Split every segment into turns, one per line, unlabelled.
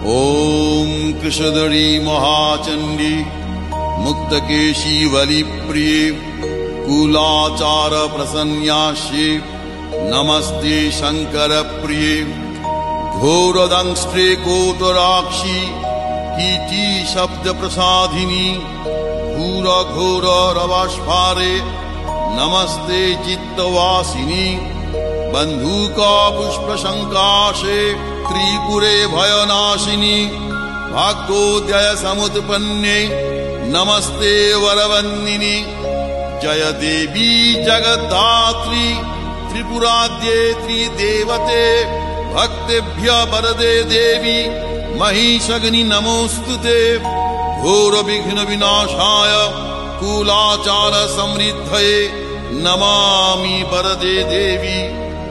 ॐ कृशधरी महाचण्डी मुक्तकेशी वलिप्रिये कुलाचार प्रसन्यास्ये नमस्ते शंकर प्रिये घोरदंष्ट्रे कोटराक्षी कीटी शब्द प्रसादिनी घोर घोर रवास्फारे नमस्ते चित्तवासिनी बंधुका पुष्प शंकाशे त्रिपुरे भयनाशिनी भाग्योदय समुत्पन्ने नमस्ते वरवन्दिनी जय देवी जगद्धात्री त्रिपुराद्ये त्रिदेवते भक्तेभ्य वरदे देवी महिषग्नि नमोस्तुते घोर विघ्न विनाशाय कुलाचार समृद्धये नमामि वरदे देवी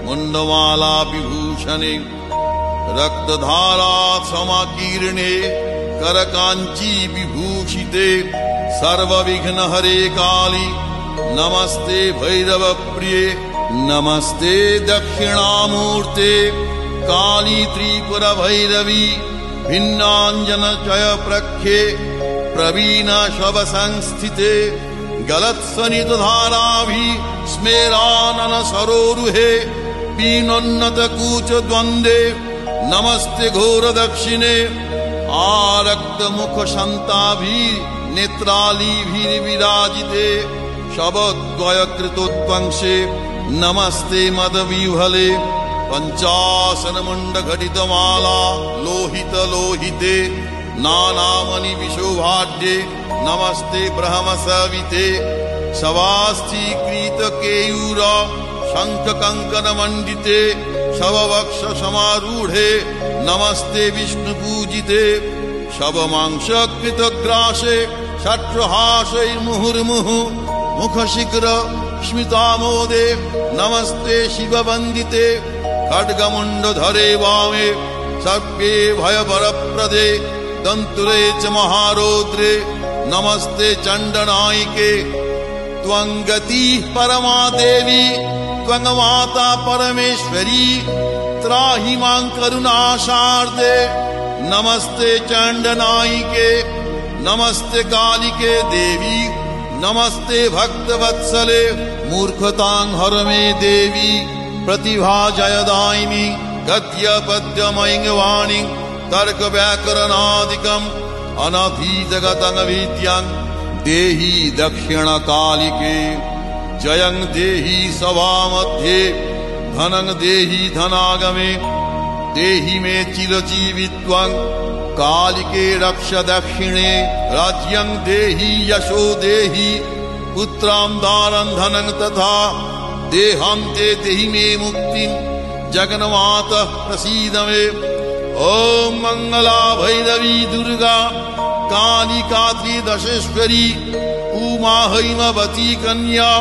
मुंडमाला विभूषणे रक्तधारा समाकीर्णे करकांची विभूषिते सर्वविघ्न हरे काली नमस्ते भैरव प्रिये नमस्ते दक्षिणामूर्ते काली त्रिपुर भैरवी भिन्नांजन जय प्रख्ये प्रवीण शव संस्थिते गलत्सनित धाराभि स्मेरानन सरोरुहे पीनोन्नत कूच द्वंद्वे नमस्ते घोर दक्षिणे आरक्त मुख शंताभि नेत्रालीभिर्विराजिते शबद्वय कृतोत्वंशे नमस्ते मदविह्वले पंचासन मुंड घटित माला लोहित लोहिते नानामणि विशोभाढ्ये नमस्ते ब्रह्म सविते शवास्थीकृत केयूर शंख कंकन मंडिते शववक्ष समारूढ़े नमस्ते विष्णु पूजिते शवमांस कृत ग्रासे षट्हासे मुहुर्मुहु मुख शीघ्र स्मितामोदे नमस्ते शिव वंदिते खड्गमुंड धरे वामे सर्पे भय वरप्रदे दंतुरे च महारौद्रे नमस्ते चंडनायिके त्वं गतिः परमा देवी त्वं माता परमेश्वरी त्राहि मां करुणाशार्दे नमस्ते चंडनायिके नमस्ते कालिके देवी नमस्ते भक्तवत्सले मूर्खतां हर मे देवी प्रतिभा जयदायिनी गद्य पद्य मयिंगवाणी तर्क व्याकरणादिकम् अनधीतगतं विद्यां देहि दक्षिण कालिके जयं देहि सभामध्ये धनं देहि धनागमे देहि मे चिरजीवित्वं कालिके रक्ष दक्षिणे राज्यं देहि यशो देहि पुत्रां दारं धनं तथा देहं ते देहि मे मुक्तिं जगन्मातः प्रसीद मे ॐ मंगला भैरवी दुर्गा कालिका त्रिदशेश्वरी उमा हैमवती कन्या